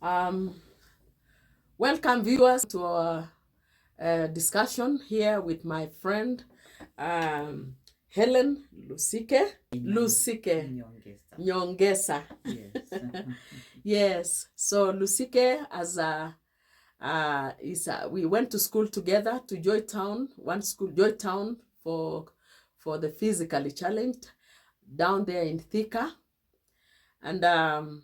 Um, Welcome viewers to our discussion here with my friend Hellen Lusike Nyongesa. Yes. Yes, so Lusike we went to school together to one school, Joytown, for the physically challenged down there in Thika, and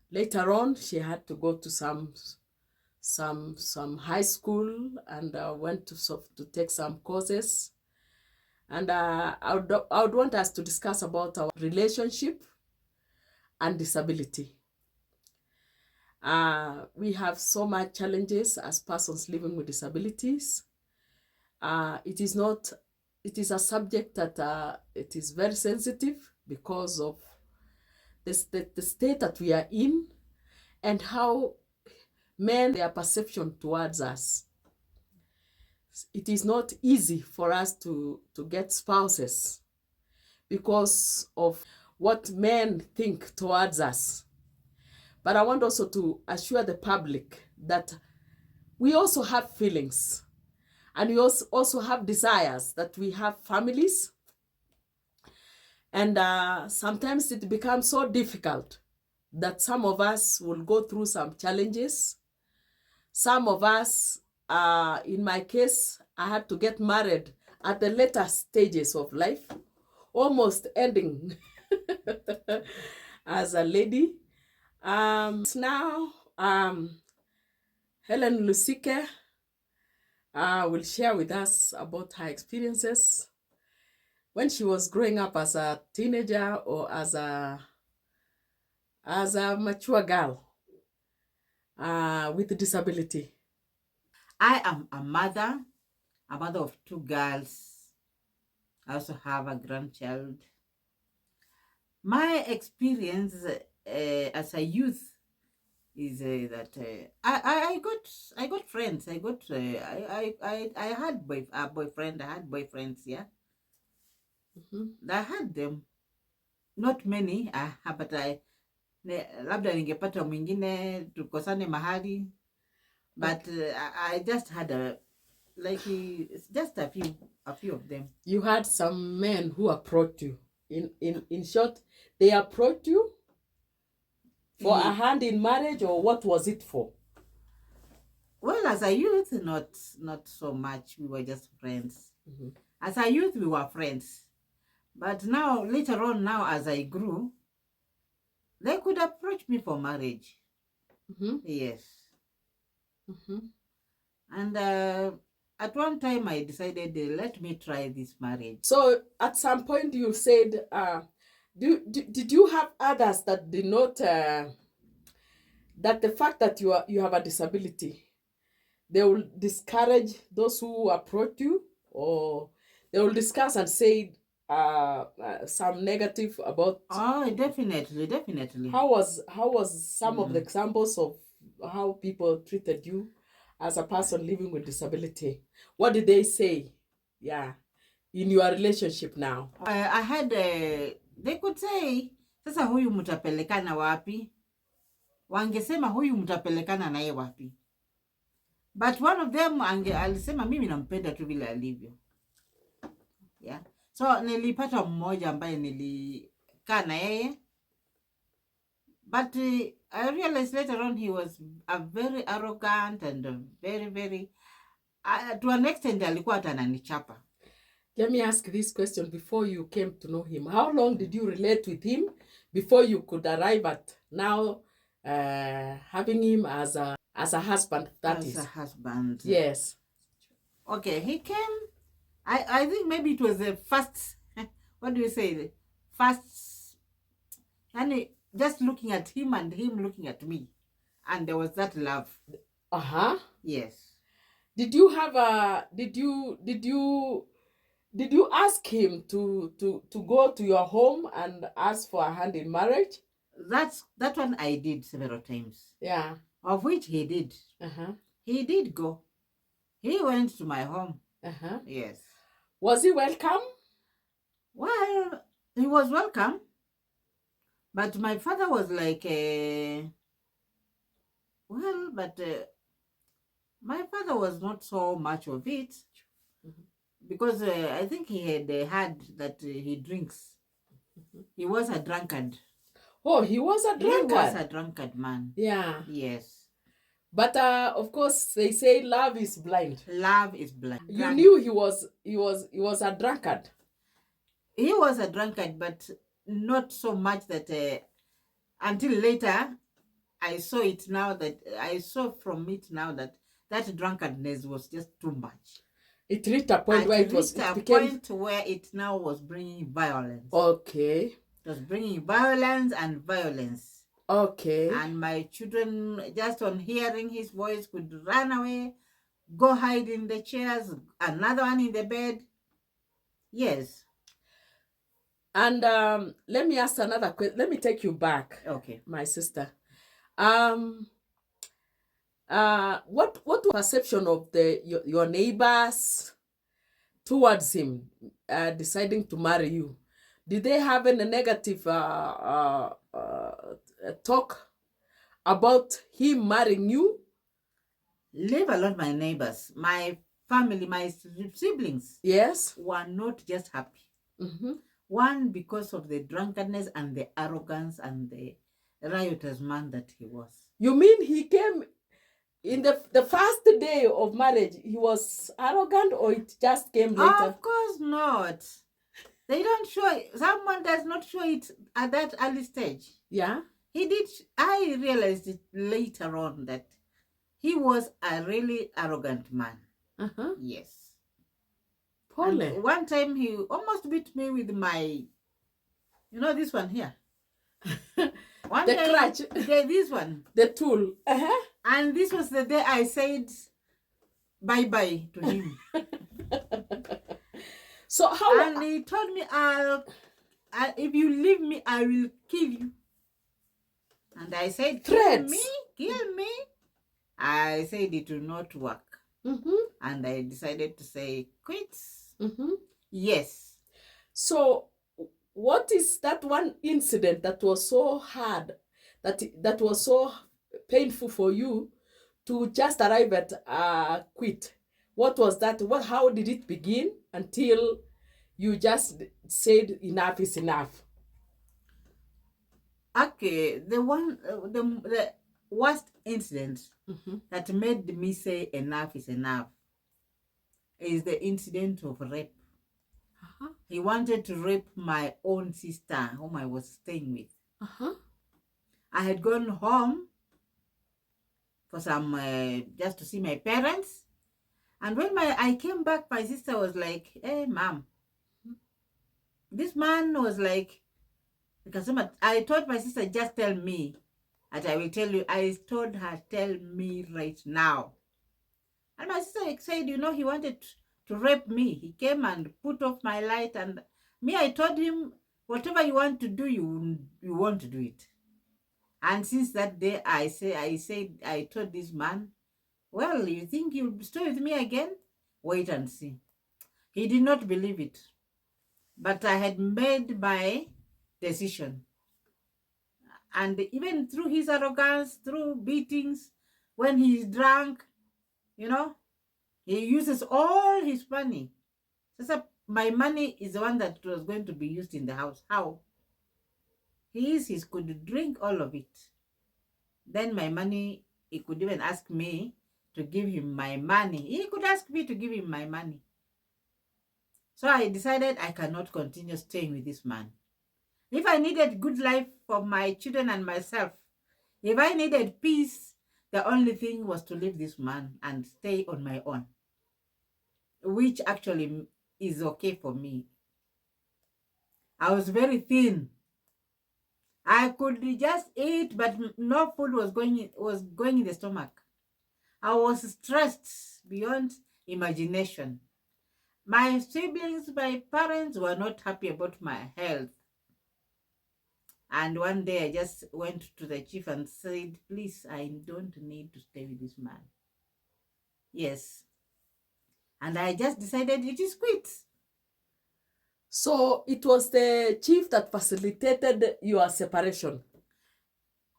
later on she had to go to some high school and went to take some courses. And I would want us to discuss about our relationship and disability. We have so much challenges as persons living with disabilities. It is a subject that it is very sensitive because of the state that we are in and how men, their perception towards us. It is not easy for us to get spouses because of what men think towards us. But I want also to assure the public that we also have feelings and we also have desires, that we have families. And sometimes it becomes so difficult that some of us will go through some challenges. Some of us, in my case, I had to get married at the later stages of life, almost ending as a lady. Now, Hellen Lusike will share with us about her experiences when she was growing up as a teenager or as a mature girl with a disability. I am a mother of two girls. I also have a grandchild. My experience as a youth is that I got friends. I had boyfriend. I had boyfriends. Yeah, I had them. Not many. But labda ningepata mwingine tukosane mahali. But I just had just a few of them. You had some men who approached you. In short, they approached you for a hand in marriage, or what was it for? Well, as a youth, not so much. We were just friends. As a youth, we were friends. But now, later on, now as I grew, they could approach me for marriage. Yes. And at one time, I decided, let me try this marriage. So at some point, you said, did you have others that did not, that the fact that you have a disability, they will discourage those who approach you, or they will discuss and say some negative about? Oh, definitely. How was some of the examples of how people treated you as a person living with disability? What did they say? Yeah, in your relationship now. I had they could say, sasa huyu mtapelekana wapi? Wangesema huyu mtapelekana naye wapi? But one of them alisema mimi nampenda tu vile alivyo. Yeah. So nilipata mmoja ambaye nilikaa na yeye. But I realized later on he was a very arrogant and very to an extent alikuwa hata ananichapa. Let me ask this question before you came to know him. How long did you relate with him before you could arrive at now having him as a husband? As a husband. Yes. Okay, he came. I think maybe it was the first, what do you say? First, and just looking at him and him looking at me. And there was that love. Yes. Did you have did you ask him to go to your home and ask for a hand in marriage? That one I did several times. Yeah. Of which he did. He did go. He went to my home. Yes. Was he welcome? Well, he was welcome. But my father was like, Well, but my father was not so much of it because I think he had heard that he drinks. He was a drunkard. Oh, he was a He was drunkard. a drunkard man. Yeah. Yes. But of course, they say love is blind. Love is blind. You knew he was a drunkard. He was a drunkard, but not so much that until later I saw it now that I saw from it now that that drunkardness was just too much. It reached a point where it became point where it now was bringing violence. Okay. It was bringing violence and violence. Okay. And my children, just on hearing his voice, could run away, go hide in the chairs, another one in the bed. Yes. And let me ask another question. Let me take you back. Okay. My sister. What perception of your neighbors towards him deciding to marry you? Did they have any negative talk about him marrying you? Leave alone my neighbors. My family, my siblings, yes, were not just happy. Mm-hmm. One, because of the drunkenness and the arrogance and the riotous man that he was. You mean he came in the first day of marriage, he was arrogant, or it just came later? Of course not. They don't show it. Someone does not show it at that early stage. Yeah. He did. I realized it later on that he was a really arrogant man. Uh-huh. Yes. And one time he almost beat me with my, this one here. One the day, crutch. This one. The tool. Uh-huh. And this was the day I said bye-bye to him. So how? And he told me, if you leave me, I will kill you. And I said, Threats. Kill me. I said it will not work. Mm-hmm. And I decided to say quits. Mm-hmm. Yes. So what is that one incident that was so hard, that was so painful for you to just arrive at quit? What was that? How did it begin until you just said enough is enough? Okay, the worst incident that made me say enough is enough is the incident of rape. Uh-huh. He wanted to rape my own sister, whom I was staying with. Uh-huh. I had gone home for some, just to see my parents. And when I came back, my sister was like, hey, Mom. This man was like, because I told my sister, just tell me. And I will tell you. I told her, tell me right now. And my sister said, he wanted to rape me. He came and put off my light. And me, I told him, whatever you want to do, you want to do it. And since that day, I told this man, well, you think you'll stay with me again? Wait and see. He did not believe it. But I had made my decision. And even through his arrogance, through beatings, when he's drunk, he uses all his money. So my money is the one that was going to be used in the house. How? He could drink all of it. Then my money, he could even ask me to give him my money. He could ask me to give him my money. So I decided I cannot continue staying with this man. If I needed good life for my children and myself, if I needed peace, the only thing was to leave this man and stay on my own, which actually is okay for me. I was very thin. I could just eat, but no food was going in the stomach. I was stressed beyond imagination. My siblings, my parents were not happy about my health. And one day I just went to the chief and said, please, I don't need to stay with this man. Yes. And I just decided it is quit. So it was the chief that facilitated your separation?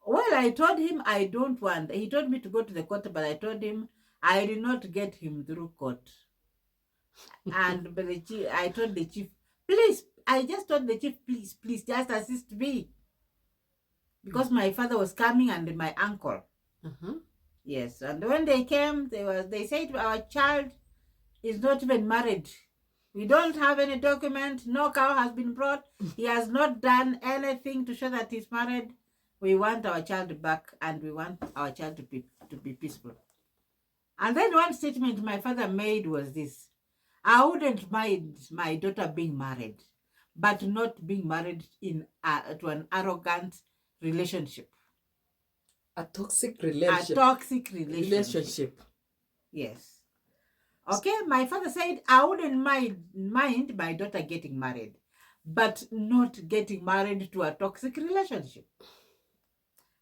Well, I told him I don't want. He told me to go to the court, but I told him I did not get him through court. And but I told the chief, please, I just told the chief, please, please, just assist me. Because my father was coming and my uncle. Yes, and when they came, they said our child is not even married. We don't have any document. No cow has been brought. He has not done anything to show that he's married. We want our child back, and we want our child to be peaceful. And then one statement my father made was this: I wouldn't mind my daughter being married, but not being married to an arrogant relationship. A toxic relationship. A toxic relationship. Yes. Okay, my father said I wouldn't mind my daughter getting married, but not getting married to a toxic relationship.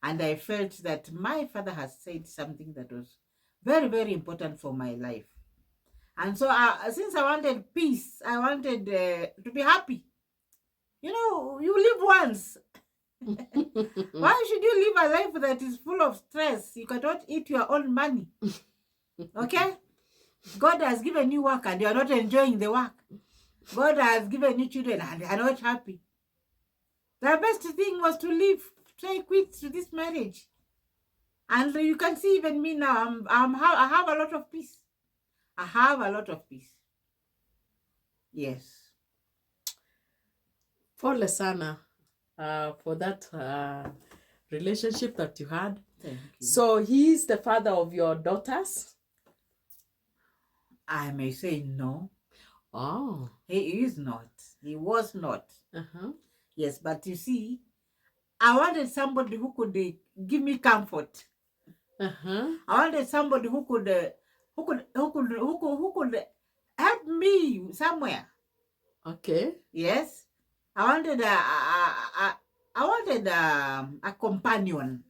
And I felt that my father has said something that was very, very important for my life. And so since I wanted peace, I wanted to be happy. You know, you live once. Why should you live a life that is full of stress? You cannot eat your own money. Okay? God has given you work and you are not enjoying the work. God has given you children and you are not happy. The best thing was to leave, try quit to this marriage. And you can see even me now, I have a lot of peace. I have a lot of peace. Yes. Pole sana for that relationship that you had. Thank you. So he is the father of your daughters? I may say no. Oh. He is not. He was not. Yes, but you see, I wanted somebody who could give me comfort. I wanted somebody who could help me somewhere. Okay. Yes. I wanted a companion.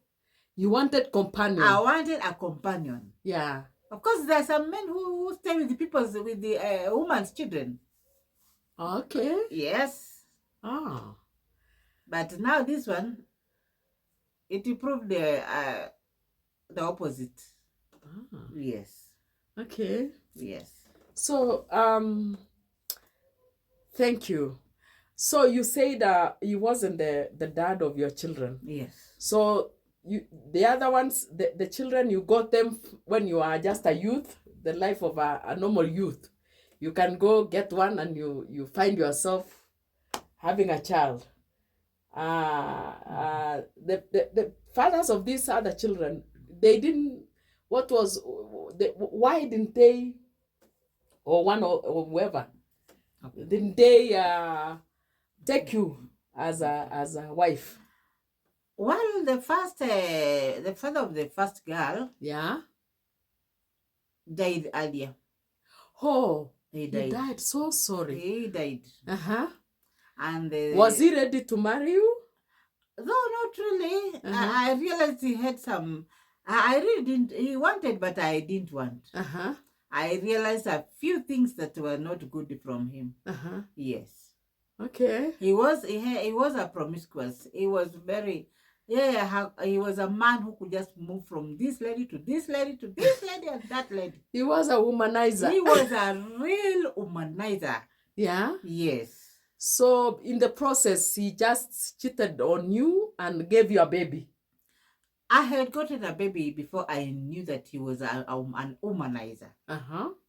You wanted companion? I wanted a companion. Yeah. Of course, there are some men who stay with the woman's children. Okay. Yes. Ah. But now this one, it proved the opposite. Ah. Yes. Okay. Yes. So, thank you. So you said he wasn't the dad of your children. Yes. So the other ones, the children, you got them when you are just a youth, the life of a normal youth. You can go get one and you find yourself having a child. The fathers of these other children, they didn't, why didn't they, or one or whoever, didn't they take you as a wife? Well, the father of the first girl, yeah, died earlier. Oh, he died. So sorry. He died. And was he ready to marry you? No, not really. I realized he had some. I really didn't. He wanted, but I didn't want. I realized a few things that were not good from him. Yes. Okay. He was a promiscuous. He was very. Yeah, he was a man who could just move from this lady to this lady to this lady and that lady. He was a womanizer. He was a real womanizer. Yeah? Yes. So in the process, he just cheated on you and gave you a baby. I had gotten a baby before I knew that he was an womanizer.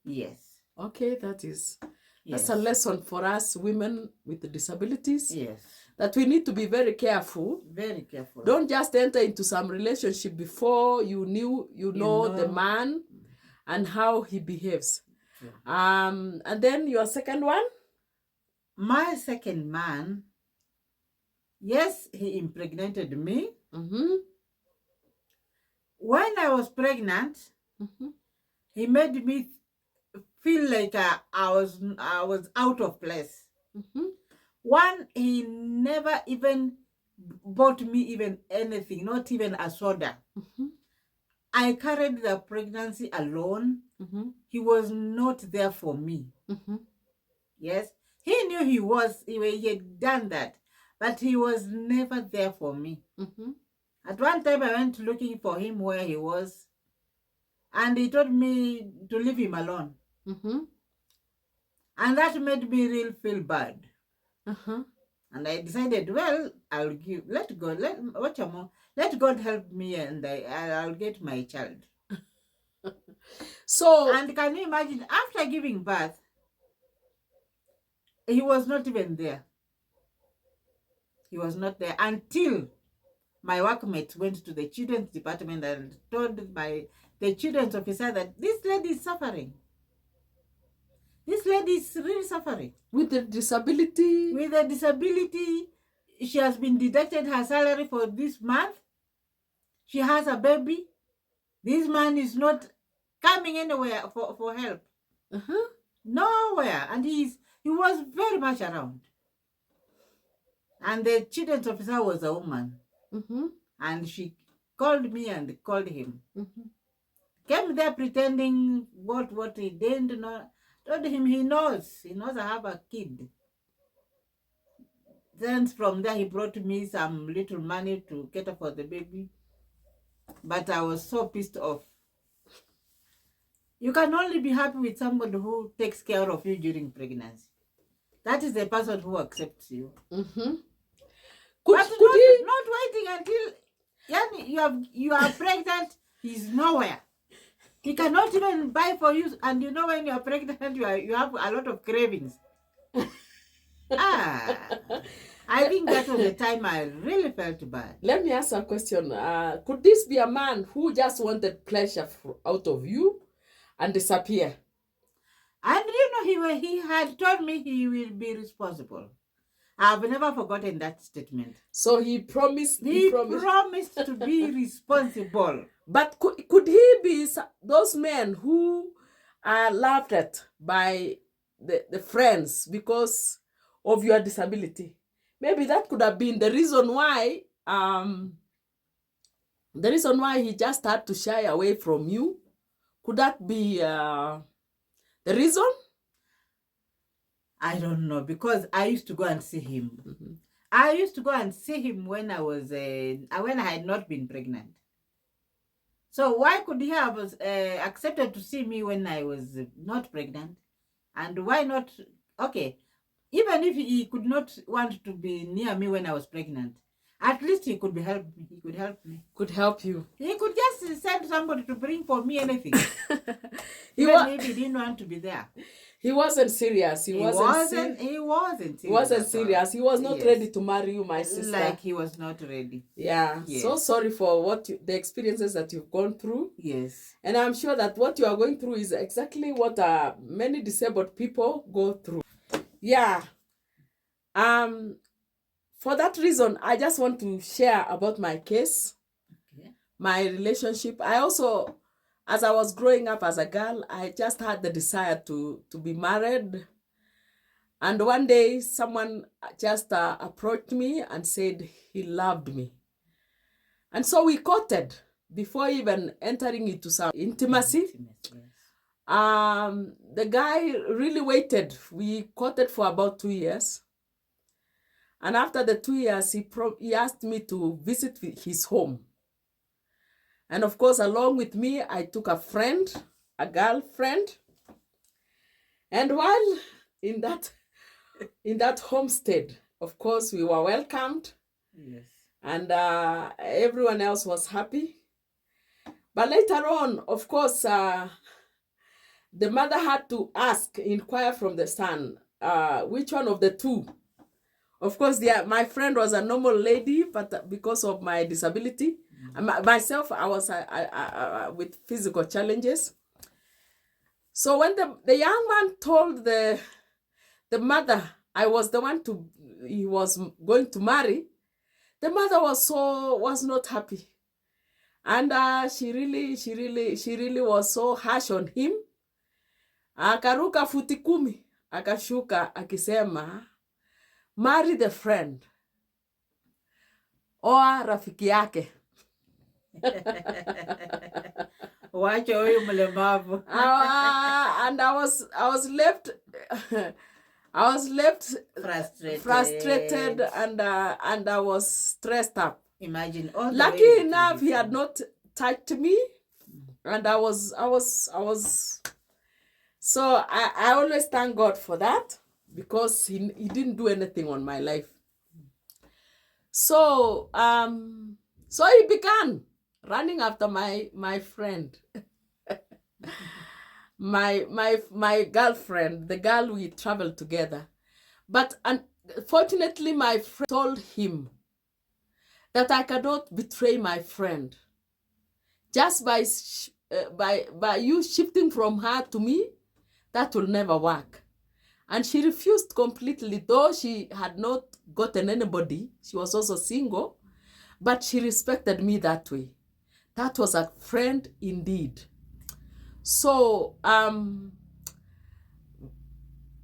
Yes. Okay, that's a lesson for us women with disabilities. Yes. That we need to be very careful. Very careful. Don't just enter into some relationship before you know the man and how he behaves. And then your second one? My second man, yes, he impregnated me. When I was pregnant, he made me feel like I was out of place. One, he never even bought me even anything, not even a soda. I carried the pregnancy alone. He was not there for me. Yes, he knew he had done that, but he was never there for me. At one time, I went looking for him where he was, and he told me to leave him alone. Mm-hmm. And that made me really feel bad. Uh-huh. And I decided, well, let God help me, and I'll get my child. So, And can you imagine, after giving birth, he was not even there. He was not there until my workmates went to the children's department and told the children's officer that this lady is suffering. This lady is really suffering. with the disability. With a disability, she has been deducted her salary for this month. She has a baby. This man is not coming anywhere for help. Uh-huh. Nowhere. And he was very much around. And the children's officer was a woman. Mm-hmm. And she called me and called him. Mm-hmm. Came there pretending what he didn't know. Told him he knows I have a kid. Then from there he brought me some little money to cater for the baby. But I was so pissed off. You can only be happy with somebody who takes care of you during pregnancy. That is the person who accepts you. Mm-hmm. But not waiting until you are pregnant. He's nowhere. He cannot even buy for you. And you know when you are pregnant, you have a lot of cravings. I think that was the time I really felt bad. Let me ask a question. Could this be a man who just wanted pleasure out of you and disappear? And he had told me he will be responsible. I've never forgotten that statement. So he promised. He promised to be responsible. But could he be those men who are laughed at by the friends because of your disability? Maybe that could have been the reason why he just had to shy away from you. Could that be the reason? I don't know, because I used to go and see him. Mm-hmm. I used to go and see him when I had not been pregnant. So why could he have accepted to see me when I was not pregnant? And why not? Okay, even if he could not want to be near me when I was pregnant, at least he could help me. He could help me. Could help you. He could just send somebody to bring for me anything. Maybe he didn't want to be there. He wasn't serious. He wasn't serious. He was not ready to marry you, my sister. Like he was not ready. Yeah. Yes. So sorry for the experiences that you've gone through. Yes. And I'm sure that what you are going through is exactly what many disabled people go through. Yeah. For that reason, I just want to share about my case, my relationship. I also, as I was growing up as a girl, I just had the desire to be married. And one day, someone just approached me and said he loved me. And so we courted before even entering into some intimacy. The guy really waited. We courted for about 2 years. And after the 2 years, he asked me to visit his home. And of course, along with me, I took a girlfriend. And while in that homestead, of course, we were welcomed. Yes. And everyone else was happy. But later on, of course, the mother had to inquire from the son, which one of the two. Of course, my friend was a normal lady, but because of my disability, myself, I was with physical challenges. So when the young man told the mother I was the one he was going to marry, the mother was not happy, and she really was so harsh on him. Akaruka futi 10, akashuka akisema, marry the friend or rafiki yake. Wacha huyu mlemavu. And I was left frustrated and I was stressed up. Imagine all the way Lucky to enough, he his had not touched me, and I was. So I always thank God for that, because he didn't do anything on my life. So so he began running after my friend, my girlfriend, the girl we traveled together. But unfortunately, my friend told him that I cannot betray my friend just by you shifting from her to me. That will never work. And she refused completely, though she had not gotten anybody. She was also single, but she respected me that way. That was a friend indeed. So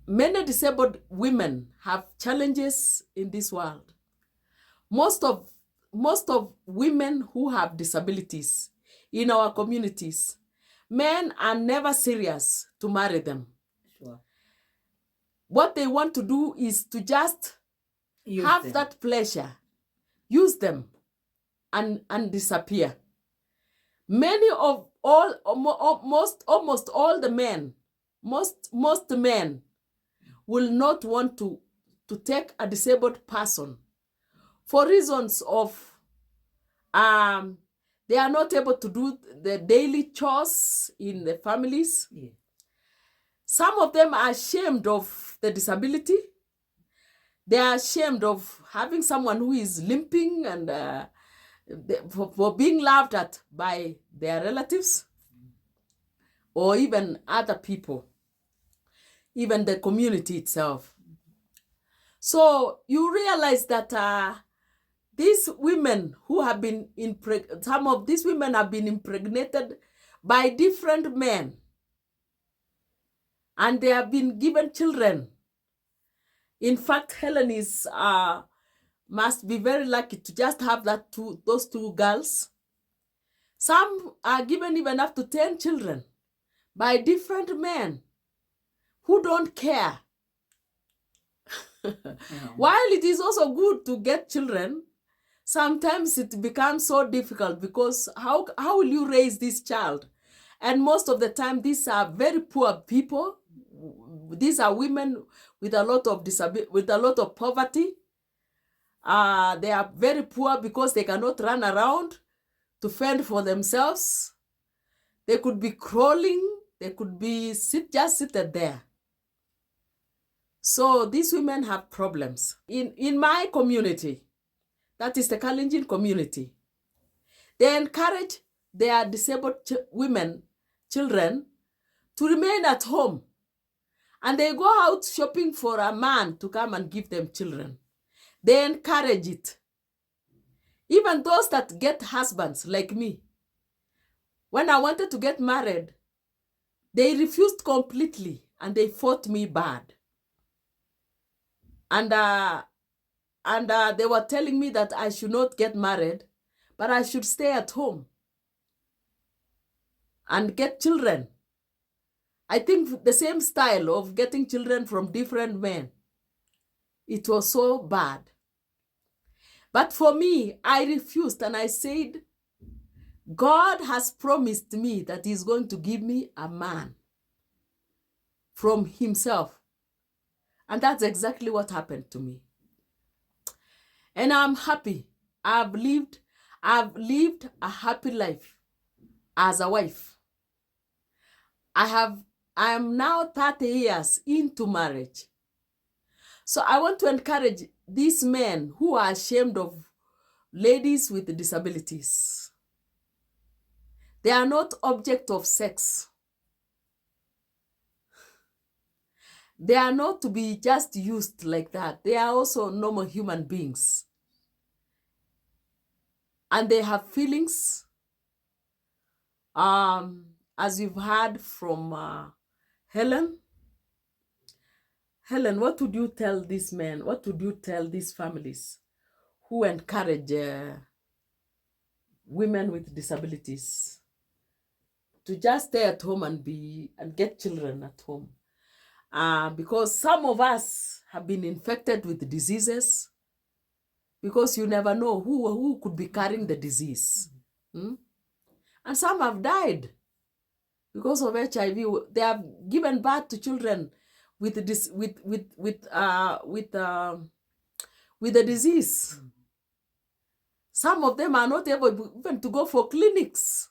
many disabled women have challenges in this world. Most of women who have disabilities in our communities, men are never serious to marry them. Sure. What they want to do is to just have that pleasure, use them, and disappear. Many of all, almost all the men, most men will not want to take a disabled person for reasons of they are not able to do the daily chores in the families. Yeah. Some of them are ashamed of the disability. They are ashamed of having someone who is limping and for being laughed at by their relatives or even other people, even the community itself. So you realize that these women who have been some of these women have been impregnated by different men, and they have been given children. In fact, Hellen is must be very lucky to just have those two girls. Some are given even up to 10 children by different men who don't care. While it is also good to get children, sometimes it becomes so difficult, because how will you raise this child? And most of the time, these are very poor people. These are women with a lot of with a lot of poverty. They are very poor because they cannot run around to fend for themselves. They could be crawling. They could be just seated there. So these women have problems. In my community, that is the Kalenjin community, they encourage their disabled children to remain at home. And they go out shopping for a man to come and give them children. They encourage it. Even those that get husbands like me, when I wanted to get married, they refused completely and they fought me bad. And they were telling me that I should not get married, but I should stay at home and get children. I think the same style of getting children from different men. It was so bad. But for me, I refused, and I said, God has promised me that he's going to give me a man from himself. And that's exactly what happened to me. And I'm happy. I've lived a happy life as a wife. I am now 30 years into marriage. So I want to encourage these men who are ashamed of ladies with disabilities. They are not object of sex. They are not to be just used like that. They are also normal human beings. And they have feelings. As you've heard from Hellen. Hellen, what would you tell these men? What would you tell these families who encourage women with disabilities to just stay at home and get children at home? Because some of us have been infected with diseases because you never know who could be carrying the disease. Hmm? And some have died because of HIV. They have given birth to children with this with the disease. Some of them are not able even to go for clinics.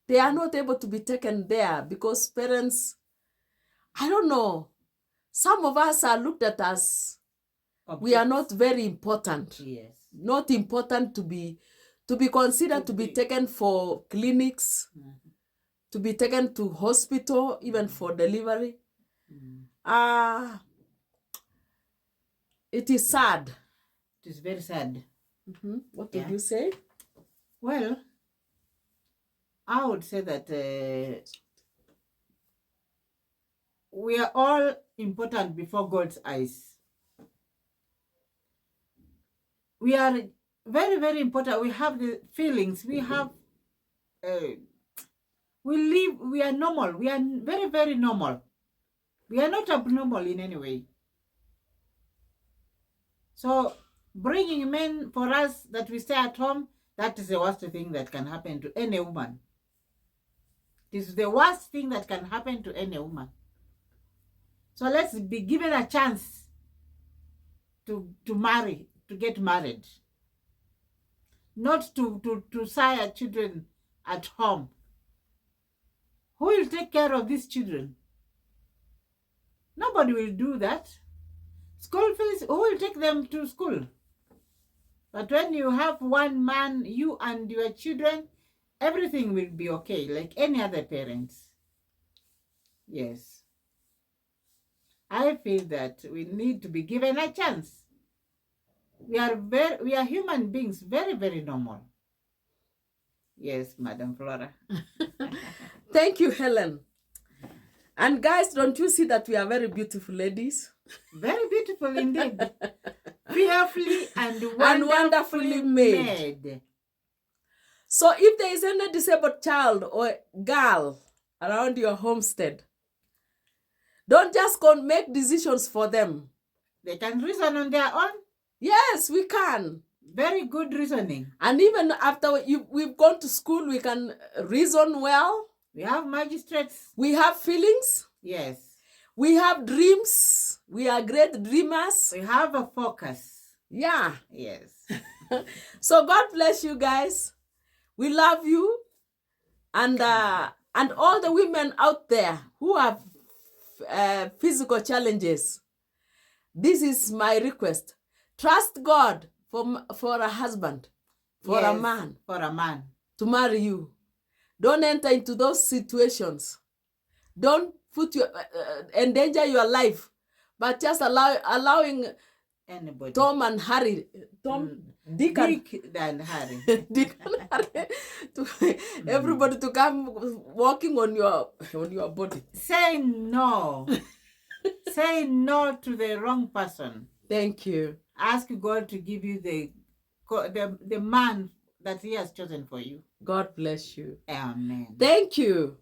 They are not able to be taken there because parents, I don't know, some of us are looked at as we are not very important. Yes. Not important to be considered to be taken for clinics, to be taken to hospital, even for delivery. It is sad. It is very sad. What did you say? Well, I would say that we are all important before God's eyes. We are very, very important. We have the feelings. We have, we are normal. We are very, very normal. We are not abnormal in any way. So bringing men for us that we stay at home, that is the worst thing that can happen to any woman. It is the worst thing that can happen to any woman. So let's be given a chance to marry, to get married. Not to sire children at home. Who will take care of these children? Nobody will do that. School fees, who will take them to school? But when you have one man, you and your children, everything will be okay, like any other parents. Yes. I feel that we need to be given a chance. We are human beings, very, very normal. Yes, Madam Flora. Thank you, Helen. And guys, don't you see that we are very beautiful ladies? Very beautiful indeed. Fearfully and wonderfully made. So if there is any disabled child or girl around your homestead, don't just make decisions for them. They can reason on their own. Yes, we can. Very good reasoning. And even after we've gone to school, we can reason well. We have magistrates. We have feelings. Yes. We have dreams. We are great dreamers. We have a focus. Yeah. Yes. So God bless you guys. We love you. And all the women out there who have physical challenges, this is my request. Trust God for a husband, for a man. For a man. To marry you. Don't enter into those situations. Don't put endanger your life, but just allowing anybody. Tom and Harry, Dick and Harry, Dick and Harry, everybody to come walking on your body. Say no. Say no to the wrong person. Thank you. Ask God to give you the man that He has chosen for you. God bless you. Amen. Thank you.